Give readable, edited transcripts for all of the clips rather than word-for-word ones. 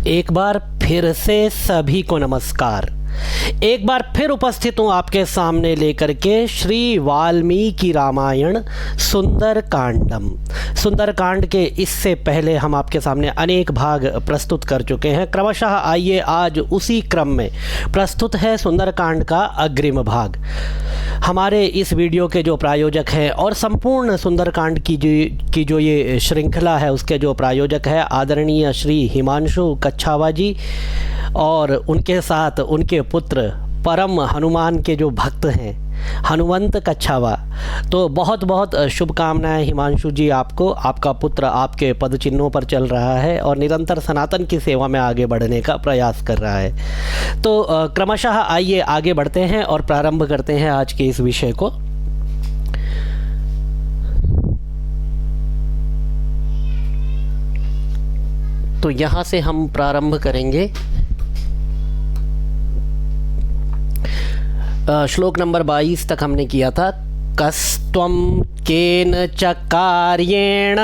एक बार फिर से सभी को नमस्कार। एक बार फिर उपस्थित हूँ आपके सामने लेकर के श्री वाल्मीकि रामायण सुंदरकांडम। सुंदरकांड के इससे पहले हम आपके सामने अनेक भाग प्रस्तुत कर चुके हैं। क्रमशः आइए आज उसी क्रम में प्रस्तुत है सुंदरकांड का अग्रिम भाग। हमारे इस वीडियो के जो प्रायोजक हैं और संपूर्ण सुंदरकांड की जो ये श्रृंखला है उसके जो प्रायोजक है आदरणीय श्री हिमांशु कच्छावा जी और उनके साथ उनके पुत्र परम हनुमान के जो भक्त हैं हनुमंत कच्छावा। तो बहुत बहुत शुभकामनाएं हिमांशु जी आपको। आपका पुत्र आपके पद चिन्हों पर चल रहा है और निरंतर सनातन की सेवा में आगे बढ़ने का प्रयास कर रहा है। तो क्रमशः आइए आगे बढ़ते हैं और प्रारंभ करते हैं आज के इस विषय को। तो यहाँ से हम प्रारंभ करेंगे श्लोक नंबर 22 तक हमने किया था। कस्त्वं केन च कार्येण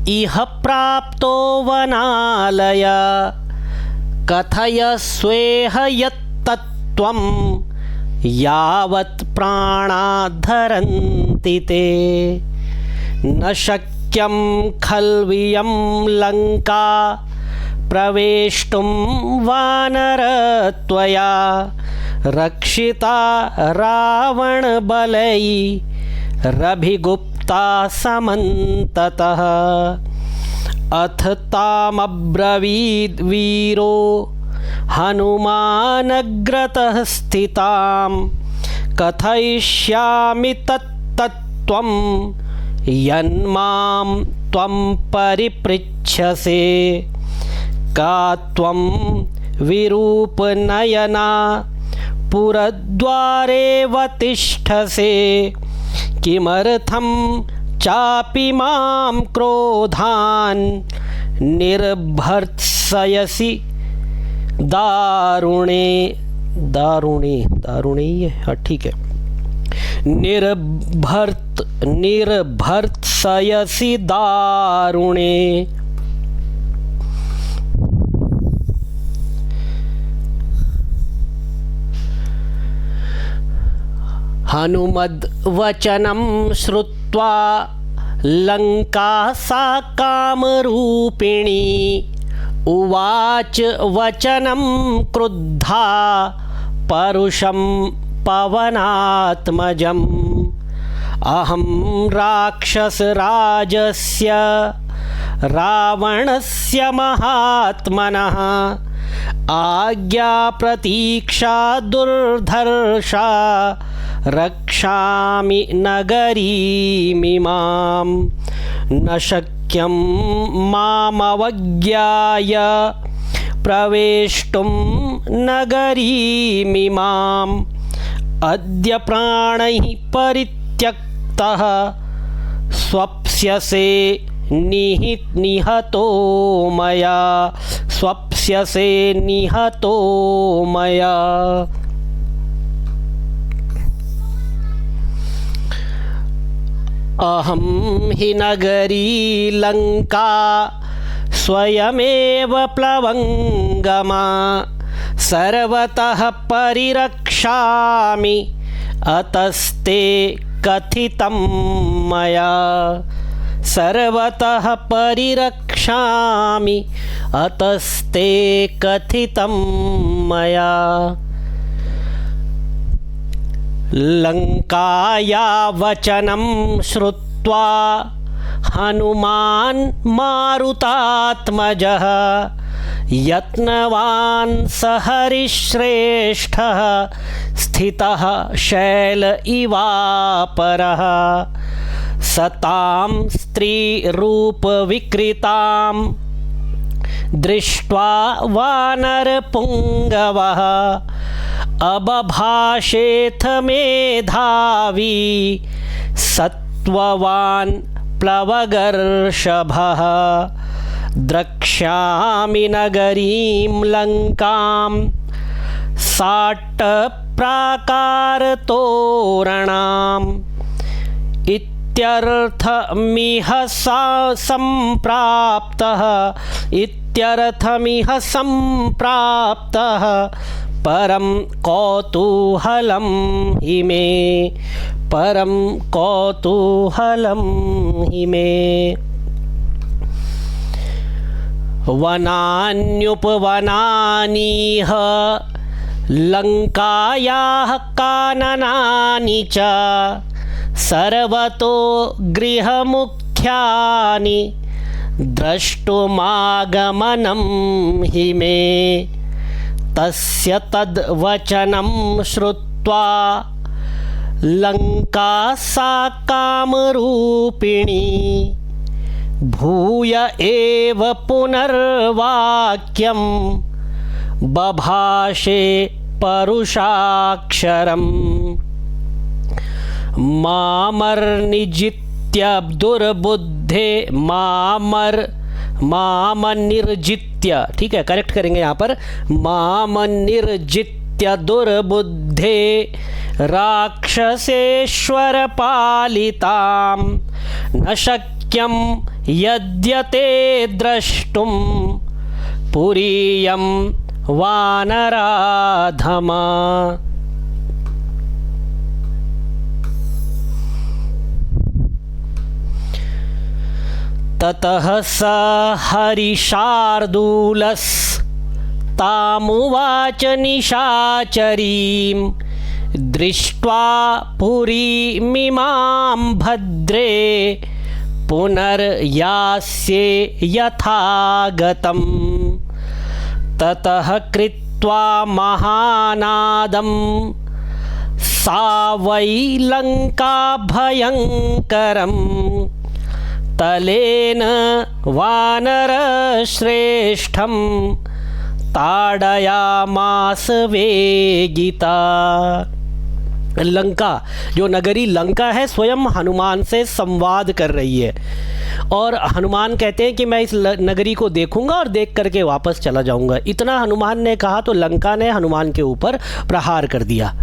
इह प्राप्तो वनालय कथय स्वेह यत्तत्त्वं यावत् प्राणा धरन्ति ते न शक्यं खल्वियं लंका प्रवेष्टुं वानरत्वया रक्षिता रावण बलैरभिगुप्ता समन्ततः अथ तामब्रवीद् वीरो हनुमानग्रतः स्थितां कथयिष्यामि तत्तत्त्वं यन्मां त्वं परिपृच्छसे का त्वं विरूपनयना पुरद्वारेव तिष्ठसे किमर्थं चापि मां क्रोधान् निर्भर्त्सयसि दारुणे ही है, हाँ ठीक है, निर्भर्त्सयसि दारुणे। हनुमद्वचनं श्रुत्वा लंका सा कामरूपिणी उवाच वचनं क्रुद्धा परुषं पवनात्मजम् अहं राक्षसराजस्य रावणस्य महात्मनः आज्ञा प्रतीक्षा दुर्धर्षा रक्षामि नगरीमिमां न शक्यं मामवज्ञाय प्रवेष्टुं नगरीमिमाम् अद्य प्राणैः परित्यक्तः स्वप्स्यसे निहतो मया अहं हि नगरी लंका स्वयमेव प्लवंगमा सर्वतः परिरक्षामि अतस्ते कथितं मया सर्वतः परिरक्षामि अतस्ते कथितं मया। लंकाया वचनं श्रुत्वा हनुमान् मारुतात्मजः यत्नवान् सहरिश्रेष्ठः स्थितः शैल इवापरः सतां स्त्रीरूपविकृतां दृष्ट्वा वानरपुङ्गवः अबभाषेथ मेधावी सत्त्ववान् प्लवगर्षभः द्रक्ष्यामि नगरीं लंकां साट्टप्राकारतोरणाम् इत्यर्थमिह सम्प्राप्तः निजित्यर्थमिह सम्प्राप्तः परं कौतूहलं हि मे, परं कौतूहलं हि मे। वनान्युपवनानीह लङ्कायाः काननानि च सर्वतो गृहमुख्यानि द्रष्टुमागमनं हि मे। तस्य तद्वचनं श्रुत्वा लङ्का सा कामरूपिणी भूय एव पुनर्वाक्यं बभाषे परुषाक्षरम्। मामर्निजित्य दुर्बुद्धे मामनिर्जित्य, ठीक है, करेक्ट करेंगे यहाँ पर, मामनिर्जित्य दुर्बुद्धे राक्षसेश्वर पालितां न शक्यं यद्यते द्रष्टुं पुरीयं वानराधमा। ततः स हरिशार्दूलस्तामुवाच निशाचरीं दृष्ट्वा पुरीमिमां भद्रे पुनर्यास्ये यथागतम्। ततः कृत्वा महानादं सा वै लङ्का भयङ्करं तलेन वानरश्रेष्ठं ताडयामास वेगिता। लंका, जो नगरी लंका है, स्वयं हनुमान से संवाद कर रही है और हनुमान कहते हैं कि मैं इस नगरी को देखूंगा और देख करके वापस चला जाऊंगा। इतना हनुमान ने कहा तो लंका ने हनुमान के ऊपर प्रहार कर दिया।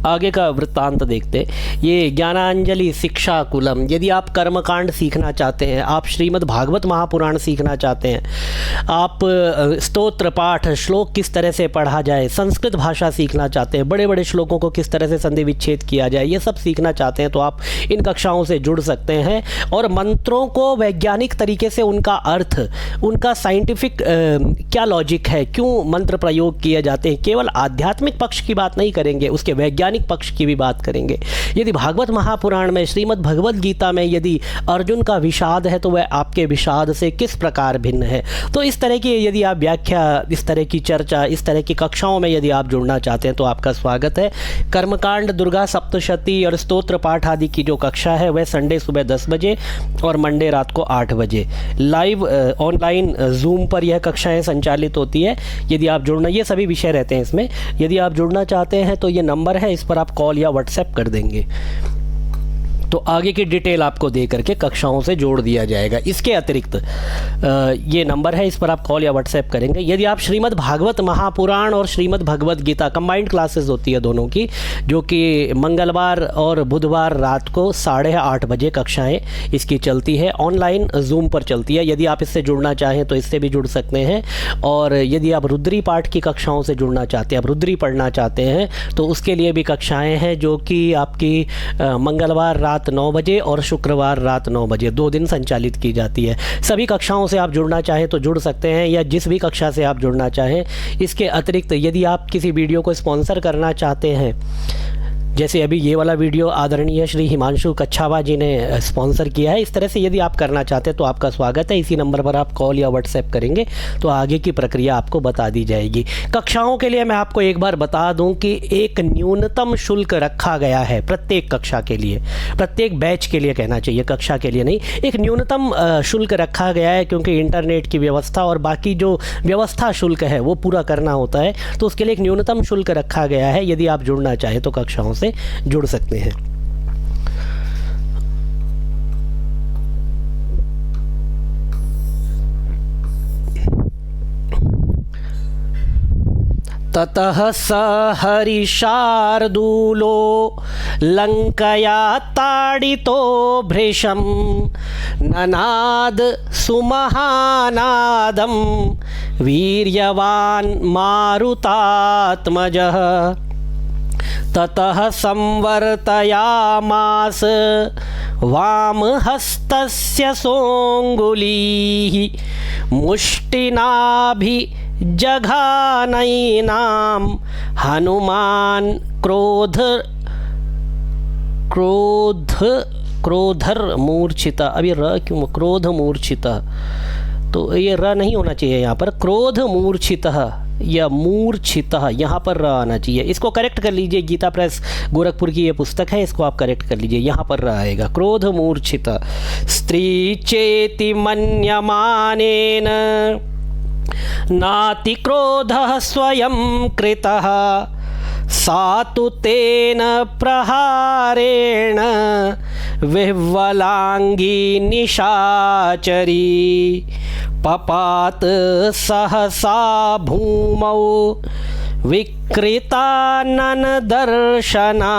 आगे का वृत्तांत देखते। ये ज्ञानांजलि शिक्षा कुलम। यदि आप कर्मकांड सीखना चाहते हैं, आप श्रीमद् भागवत महापुराण सीखना चाहते हैं, आप स्तोत्र पाठ श्लोक किस तरह से पढ़ा जाए, संस्कृत भाषा सीखना चाहते हैं, बड़े बड़े श्लोकों को किस तरह से संधि विच्छेद किया जाए, ये सब सीखना चाहते हैं तो आप इन कक्षाओं से जुड़ सकते हैं। और मंत्रों को वैज्ञानिक तरीके से उनका अर्थ, उनका साइंटिफिक क्या लॉजिक है, क्यों मंत्र प्रयोग किए जाते हैं, केवल आध्यात्मिक पक्ष की बात नहीं करेंगे, उसके वैज्ञानिक पक्ष की भी बात करेंगे। यदि भागवत महापुराण में, श्रीमद् भगवद गीता में यदि अर्जुन का विषाद है तो वह आपके विषाद से किस प्रकार भिन्न है। तो इस तरह की यदि आप व्याख्या, इस तरह की चर्चा, इस तरह की कक्षाओं में यदि आप जुड़ना चाहते हैं तो आपका स्वागत है। कर्मकांड, दुर्गा सप्तशती और स्तोत्र पाठ आदि की जो कक्षा है वह संडे सुबह 10 बजे और मंडे रात को 8 बजे लाइव ऑनलाइन जूम पर यह कक्षाएं संचालित होती है। यदि आप जुड़ना, ये सभी विषय रहते हैं इसमें, यदि आप जुड़ना चाहते हैं तो ये नंबर है, इस पर आप कॉल या व्हाट्सएप कर देंगे तो आगे की डिटेल आपको दे करके कक्षाओं से जोड़ दिया जाएगा। इसके अतिरिक्त ये नंबर है, इस पर आप कॉल या व्हाट्सएप करेंगे। यदि आप श्रीमद् भागवत महापुराण और श्रीमद् भगवद गीता कंबाइंड क्लासेस होती है दोनों की, जो कि मंगलवार और बुधवार रात को 8:30 बजे कक्षाएं इसकी चलती है, ऑनलाइन जूम पर चलती है। यदि आप इससे जुड़ना चाहें तो इससे भी जुड़ सकते हैं। और यदि आप रुद्री पाठ की कक्षाओं से जुड़ना चाहते हैं, आप रुद्री पढ़ना चाहते हैं तो उसके लिए भी कक्षाएँ हैं, जो कि आपकी मंगलवार रात 9 बजे और शुक्रवार रात 9 बजे 2 दिन संचालित की जाती है। सभी कक्षाओं से आप जुड़ना चाहें तो जुड़ सकते हैं, या जिस भी कक्षा से आप जुड़ना चाहें। इसके अतिरिक्त यदि आप किसी वीडियो को स्पॉन्सर करना चाहते हैं, जैसे अभी ये वाला वीडियो आदरणीय श्री हिमांशु कच्छावा जी ने स्पॉन्सर किया है, इस तरह से यदि आप करना चाहते हैं तो आपका स्वागत है। इसी नंबर पर आप कॉल या व्हाट्सएप करेंगे तो आगे की प्रक्रिया आपको बता दी जाएगी। कक्षाओं के लिए मैं आपको एक बार बता दूं कि एक न्यूनतम शुल्क रखा गया है प्रत्येक कक्षा के लिए, प्रत्येक बैच के लिए कहना चाहिए, कक्षा के लिए नहीं। एक न्यूनतम शुल्क रखा गया है क्योंकि इंटरनेट की व्यवस्था और बाकी जो व्यवस्था शुल्क है वो पूरा करना होता है, तो उसके लिए एक न्यूनतम शुल्क रखा गया है। यदि आप जुड़ना चाहें तो कक्षाओं से जुड़ सकते हैं। ततः स हरिशार्दूलो लङ्कया ताडितो भृशं ननाद सुमहानादं वीर्यवान् मारुतात्मजः। ततः संवर्तयामास वामहस्तस्य सोऽङ्गुलीः मुष्टिनाभिजघानैनां हनुमान् क्रोधर्मूर्छित। अभी र क्यों, क्रोध मूर्छित, तो ये र नहीं होना चाहिए यहाँ पर, क्रोध मूर्छितः या मूर्छितः यहाँ पर र आना चाहिए। इसको करेक्ट कर लीजिए, गीता प्रेस गोरखपुर की ये पुस्तक है, इसको आप करेक्ट कर लीजिए, यहाँ पर र आएगा क्रोध मूर्छित। स्त्री चेति मन्यमानेन नाति क्रोधः स्वयं कृतः सा तु तेन प्रहारेण विह्वलांगी निशाचरी पपात सहसा भूमौ विकृतानन दर्शना।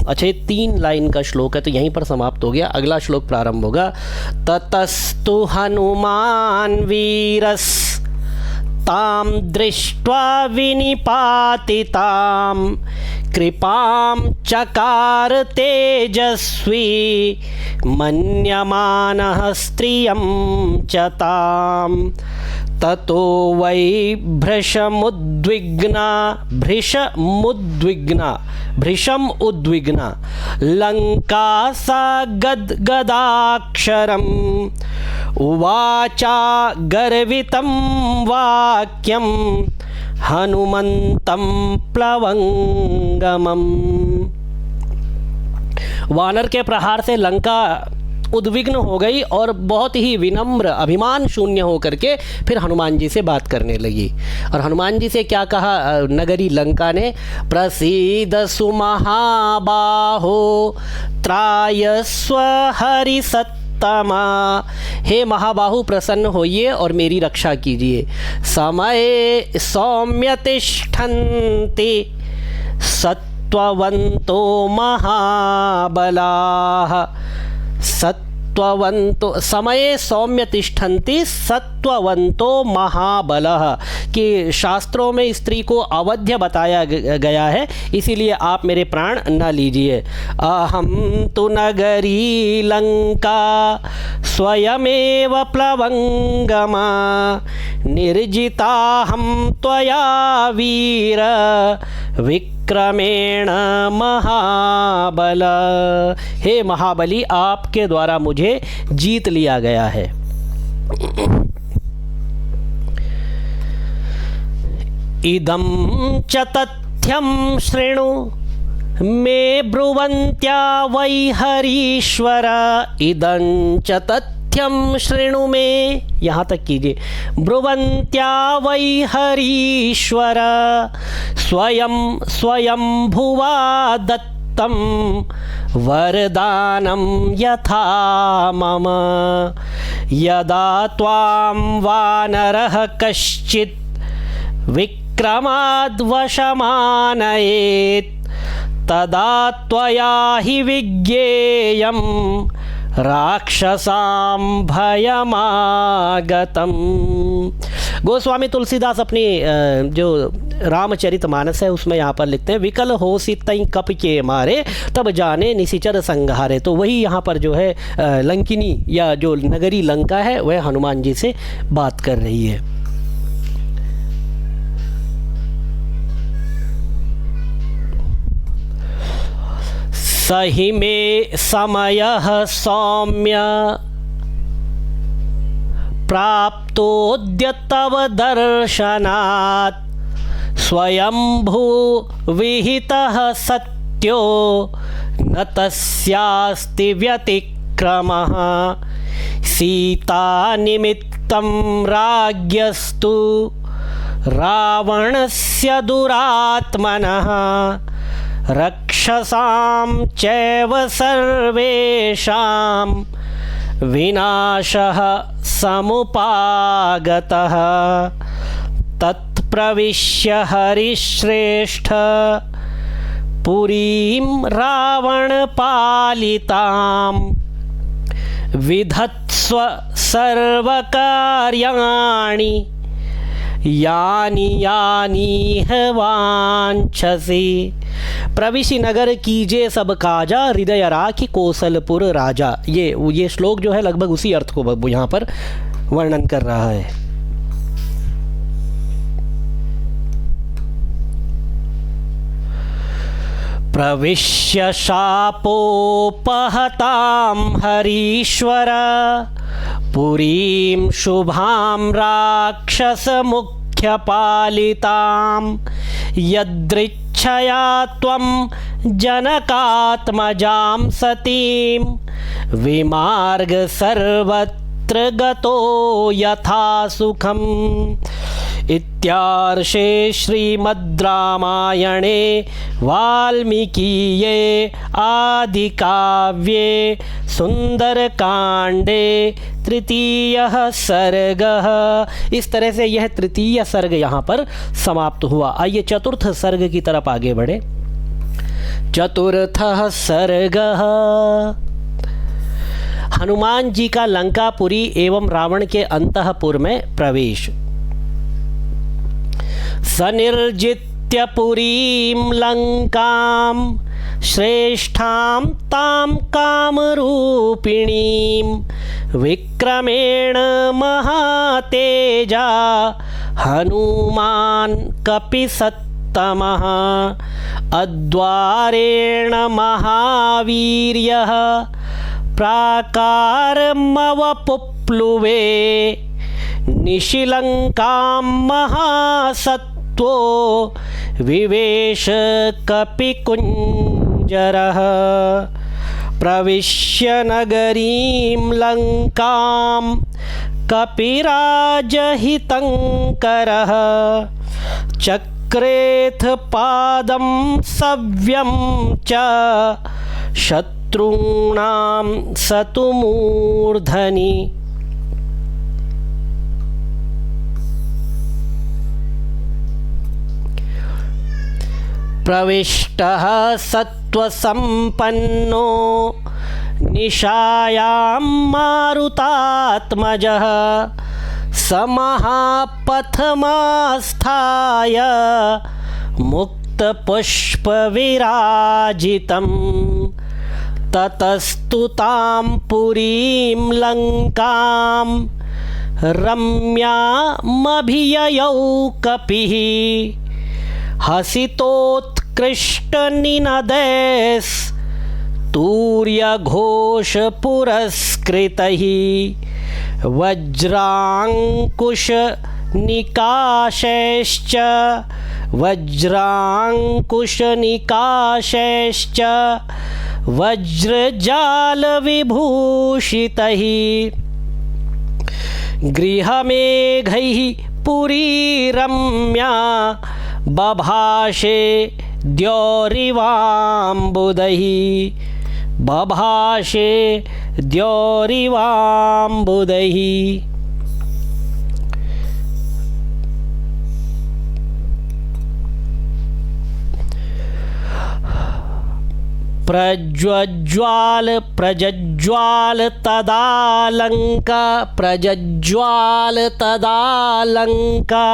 अच्छा, ये 3 लाइन का श्लोक है तो यहीं पर समाप्त हो गया। अगला श्लोक प्रारंभ होगा। ततस्तु हनुमान वीरस ताम दृष्ट्वा विनिपातितां कृपां चकार तेजस्वी मन्यमानः स्त्रियं च तां। ततो वै भृशम उद्विग्ना लंका सा गदगदाक्षरम् उवाचा गर्वितं वाक्यं हनुमन्तं प्लवंगमम्। वानर के प्रहार से लंका उद्विग्न हो गई और बहुत ही विनम्र अभिमान शून्य होकर के फिर हनुमान जी से बात करने लगी। और हनुमान जी से क्या कहा नगरी लंका ने? प्रसीद सुमहाबाहो त्रायस्व हरिसत्तमा। हे महाबाहु प्रसन्न होइए और मेरी रक्षा कीजिए। समय सौम्य तिष्ठन्ति सत्ववन्तो महाबलाः। सत्ववंतो समये सौम्य तिष्ठन्ति सत्ववंतो महाबलः, कि शास्त्रों में स्त्री को अवध्य बताया गया है, इसीलिए आप मेरे प्राण न लीजिए। अहम तु नगरी लंका स्वयमेव प्लवंगमा निर्जिताहं त्वया वीर विक्रमेण महाबल। हे महाबली, आपके द्वारा मुझे जीत लिया गया है। इदं च तथ्यं शृणु मे ब्रुवन्त्या वै हरीश्वर। इदं च तथ्यं शृणु मे, यहाँ तक कीजिए, ब्रुवन्त्या वै हरीश्वर स्वयं भुवा दत्तं वरदानं यथा मम। यदा त्वां वानरः कश्चित् विक्रमाद्वशमानयेत् तदा त्वया हि विज्ञेयं राक्षसां भयमागतम्। गोस्वामी तुलसीदास अपनी जो रामचरितमानस है उसमें यहाँ पर लिखते हैं, विकल होसी तई कप के मारे तब जाने निशिचर संहारे। तो वही यहाँ पर जो है लंकिनी या जो नगरी लंका है वह हनुमान जी से बात कर रही है। सहि मे समयः सौम्य प्राप्तोऽद्य तव दर्शनात् स्वयंभू विहितः सत्यो न तस्यास्ति व्यतिक्रमः। सीता निमित्तं राज्ञस्तु रावणस्य दुरात्मनः रक्षसां चैव सर्वेषां विनाशः समुपागतः तत्प्रविश्य हरिश्रेष्ठ पुरीं रावणपालितां विधत्स्व सर्वकार्याणि यानि यानि वांछसि। प्रविशि नगर कीजे सब काजा हृदय राखी कौशलपुर राजा। ये श्लोक जो है लगभग उसी अर्थ को यहाँ पर वर्णन कर रहा है। प्रविश्य शापोपहतां हरीश्वर पुरीं शुभां राक्षसमुख्यपालितां यदृच्छया त्वं जनकात्मजां सतीं विमार्ग सर्वत्र गतो यथा सुखम्। इत्यार्षे श्रीमद् रामायणे वाल्मीकीये आदिकाव्ये सुंदरकांडे तृतीयः सर्गः। इस तरह से यह तृतीय सर्ग यहाँ पर समाप्त हुआ। आइए चतुर्थ सर्ग की तरफ आगे बढ़े। चतुर्थः सर्गः हनुमान जी का लंकापुरी एवं रावण के अंतःपुर में प्रवेश। सनिर्जित्य पुरीं लंकां श्रेष्ठां तां कामरूपिणीं विक्रमेण महातेजा हनुमान् कपिसत्तमः अद्वारेण महावीर्यः प्राकारमवपुप्लुवे निशिलंकां महासत्त्वो विवेश कपिकुञ्जरः प्रविश्य नगरीं लंकां कपिराजहितङ्करः चक्रेथ पादं सव्यं च शत्रूणां सतु मूर्धनि। प्रविष्टः सत्त्वसम्पन्नो निशायां मारुतात्मजः समहापथमास्थाय मुक्तपुष्पविराजितं ततस्तु तां पुरीं लंकां रम्यामभिययौ कपिः हसितोत्कृष्टनिनदैस्तूर्यघोषपुरस्कृतैः वज्राङ्कुशनिकाशैश्च वज्रजालविभूषितैः गृहमेघैः पुरी रम्या बभाषे द्यौरिवाम्बुदैः बभाषे द्यौरिवाम्बुदैः। प्रज्ज्वाल तदालंका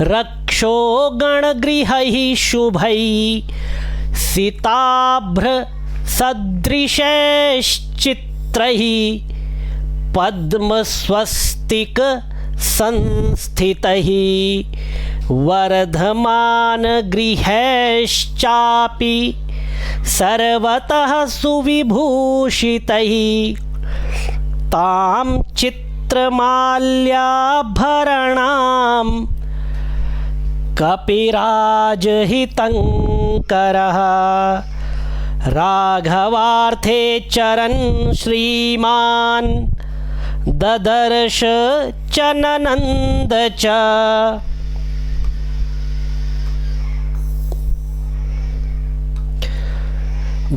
रक्षो गणगृहैः शुभैः सिताभ्र सदृशैश्चित्रैः पद्मस्वस्तिक संस्थितैः वर्धमान गृहैश्चापि सर्वतः सुविभूषितैः तां चित्रमाल्याभरणां कपिराजहितङ्करः राघवार्थे चरन् श्रीमान् ददर्श च ननन्द च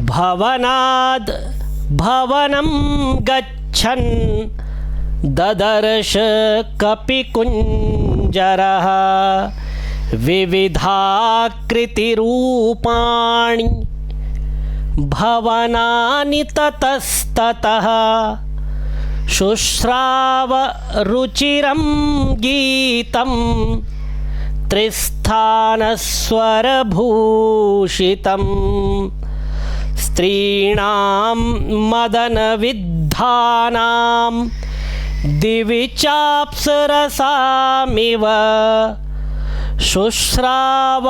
भवनाद् भवनं गच्छ गच्छन् ददर्श कपिकुञ्जरः विविधाकृतिरूपाणि भवनानि ततस्ततः शुश्राव रुचिरं गीतं त्रिस्थानस्वरभूषितं स्त्रीणां मदनविद्धानां दिवि चाप्सरसामिव शुश्राव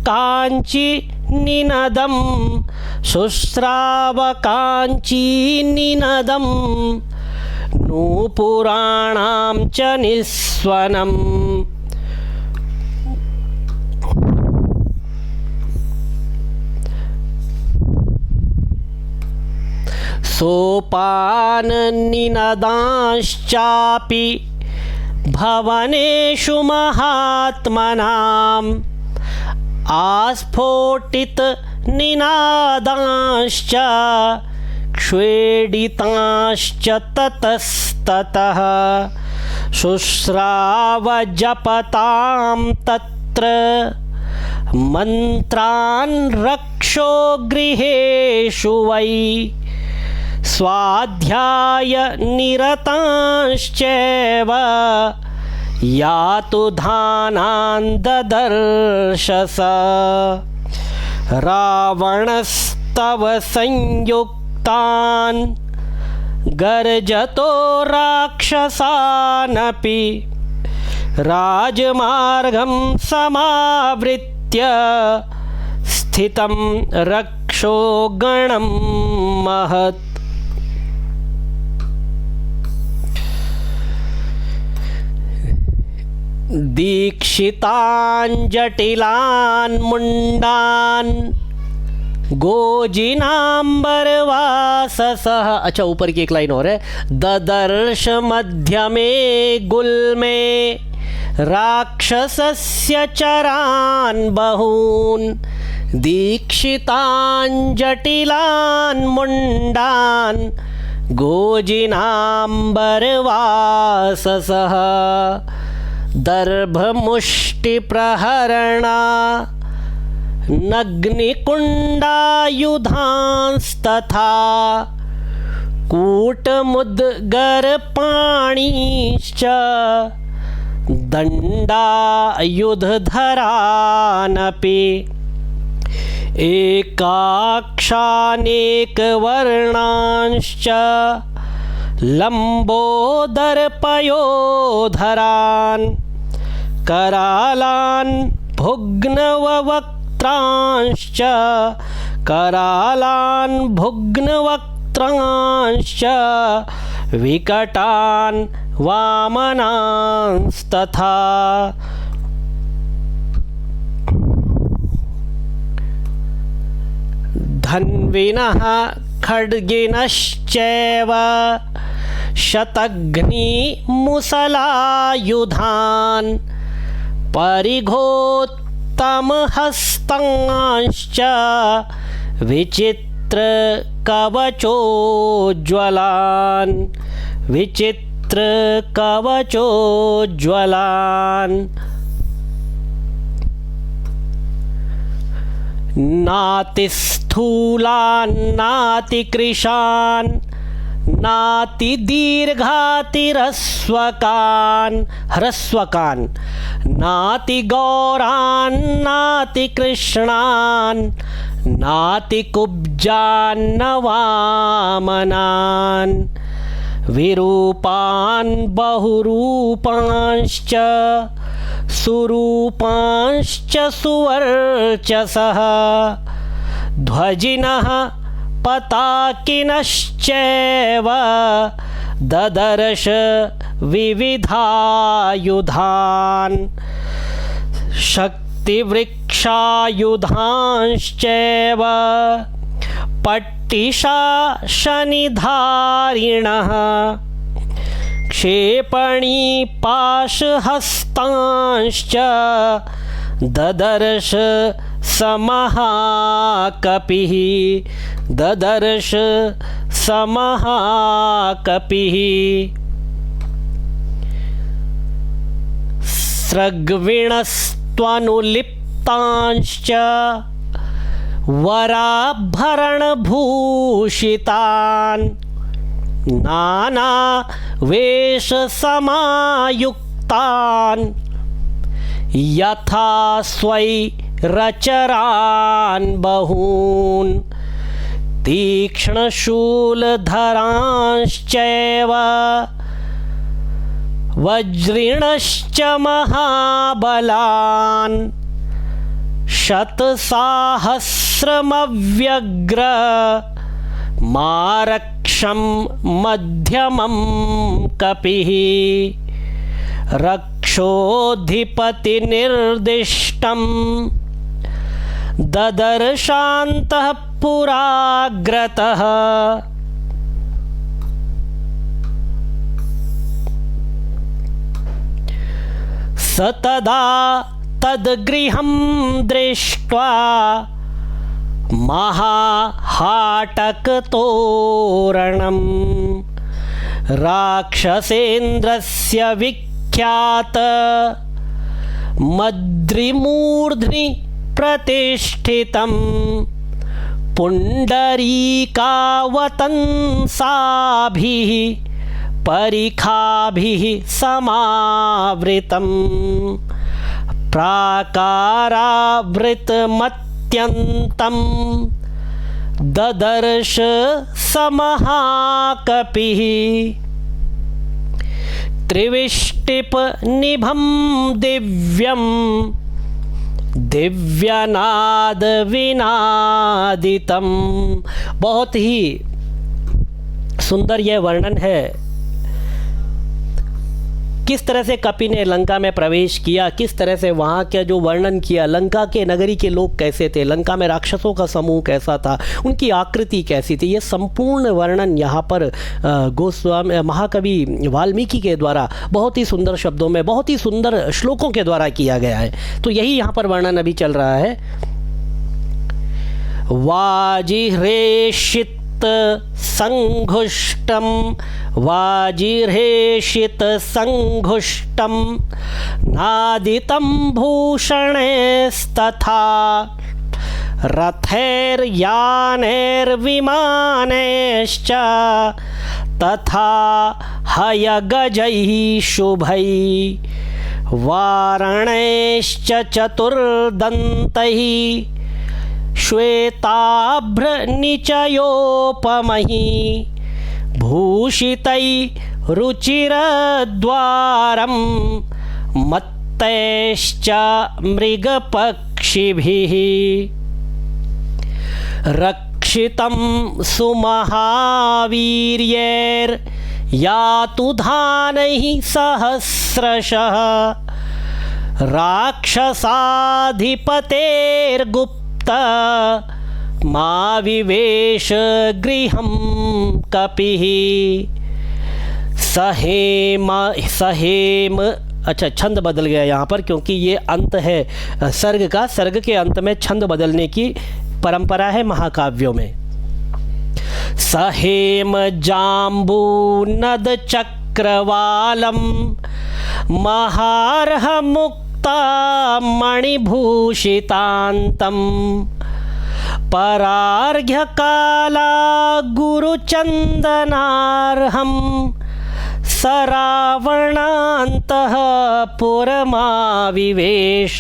काञ्चीनिनदं शुश्राव काञ्चीनिनदं नूपुराणां च निस्वनम्। सोपाननिनदांश्चापि भवनेषु महात्मनाम् आस्फोटितनिनादांश्च क्ष्वेडितांश्च ततस्ततः शुश्रावजपतां तत्र मन्त्रान् रक्षो गृहेषु वै स्वाध्यायनिरतांश्चैव यातु धानान् ददर्शस रावणस्तव संयुक्तान् गर्जतो राक्षसानपि राजमार्गं समावृत्य स्थितं रक्षो गणं महत्। दीक्षितान् जटिलान् मुंडान् गोजिनांबरवाससः। अच्छा, ऊपर की एक लाइन और है। ददर्श मध्यमे गुल्मे राक्षसस्य चरान् बहून् दीक्षितान् जटिलान् मुंडान् गोजिनांबरवाससः दर्भमुष्टिप्रहरणा नग्निकुण्डायुधांस्तथा कूटमुद्गरपाणिश्च दण्डायुधधरानपि एकाक्षानेकवर्णांश्च लम्बोदरपयोधरान् करालान् भुग्नवक्त्रांश्च करालान् भुग्नवक्त्रांश्च विकटान् वामनांस्तथा धन्विनः खड्गिनश्चैव शतघ्निमुसलायुधान् परिघोत्तमहस्तांश्च विचित्रकवचोज्ज्वलान् विचित्रकवचोज्ज्वलान् नातिस्थूलान् नातिकृशान् नातिदीर्घातिरस्वकान् ह्रस्वकान् नातिगौरान् नातिकृष्णान् नातिकुब्जान्नवामनान् विरूपान् बहुरूपांश्च सुरूपांश्च सुवर्चसः ध्वजिनः पताकिनश्चैव ददर्श विविधायुधान् शक्तिवृक्षायुधांश्चैव पट्टिशाशनिधारिणः क्षेपणीपाशहस्तांश्च ददर्श समहाकपिः ददर्श समहाकपिः स्रग्विणस्त्वनुलिप्तांश्च वराभरणभूषितान् नानावेशसमायुक्तान् यथा स्वैरचरान् बहून् तीक्ष्णशूलधरांश्चैव वज्रिणश्च महाबलान् शतसाहस्रमव्यग्र मारक्षं मध्यमं कपिः रक्षोऽधिपतिनिर्दिष्टं ददर्शान्तः पुराग्रतः स तदा तद्गृहं दृष्ट्वा महाहाटकतोरणं राक्षसेन्द्रस्य विख्यात मद्रिमूर्ध्नि प्रतिष्ठितं पुण्डरीकावतंसाभिः परिखाभिः समावृतं प्राकारावृतमत्यन्तं ददर्श समहाकपिः त्रिविष्टिपनिभं दिव्यं दिव्यनाद विनादितं। बहुत ही सुंदर यह वर्णन है किस तरह से कपि ने लंका में प्रवेश किया, किस तरह से वहाँ का जो वर्णन किया, लंका के नगरी के लोग कैसे थे, लंका में राक्षसों का समूह कैसा था, उनकी आकृति कैसी थी, ये संपूर्ण वर्णन यहाँ पर गोस्वामी महाकवि वाल्मीकि के द्वारा बहुत ही सुंदर शब्दों में, बहुत ही सुंदर श्लोकों के द्वारा किया गया है। तो यही यहाँ पर वर्णन अभी चल रहा है। वाजिह्रेषित संघुष्टं वाजिर्हेषित संघुष्टं नादितं भूषणैस्तथा रथैर्यानैर्विमानैश्च तथा हयगजैः शुभैः वारणैश्च चतुर्दन्तैः श्वेताभ्रनिचयोपमहि भूषितै रुचिरद्वारं मत्तैश्च मृगपक्षिभिः रक्षितं सुमहावीर्यैर्यातुधानैः सहस्रशः राक्षसाधिपतेर्गुप्त मा विवेश गृहं कपिः सहेम। अच्छा, छंद बदल गया यहाँ पर क्योंकि ये अंत है सर्ग का। सर्ग के अंत में छंद बदलने की परंपरा है महाकाव्यों में। सहेम जाम्बूनद चक्रवालम महार्ह मुक्ता मणिभूषितांतम परार्घ्यकाला गुरुचंदनार्हम सरावणांतः पुरमाविवेश।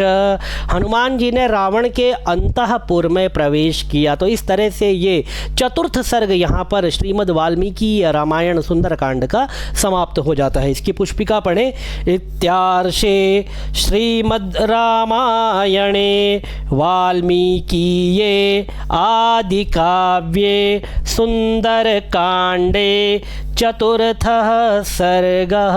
हनुमान जी ने रावण के अंतःपुर में प्रवेश किया। तो इस तरह से ये चतुर्थ सर्ग यहाँ पर श्रीमद् वाल्मीकि रामायण सुंदरकांड का समाप्त हो जाता है। इसकी पुष्पिका पढ़ें। इत्यार्षे श्रीमद् रामायणे वाल्मीकिये आदि काव्ये सुंदरकांडे चतुर्थः सर्गः।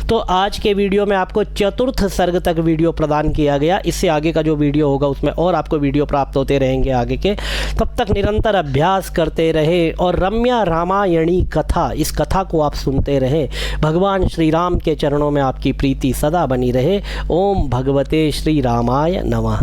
तो आज के वीडियो में आपको चतुर्थ सर्ग तक वीडियो प्रदान किया गया। इससे आगे का जो वीडियो होगा उसमें और आपको वीडियो प्राप्त होते रहेंगे आगे के। तब तक निरंतर अभ्यास करते रहे और रम्या रामायणी कथा, इस कथा को आप सुनते रहे। भगवान श्री राम के चरणों में आपकी प्रीति सदा बनी रहे। ओम भगवते श्री रामाय नमः।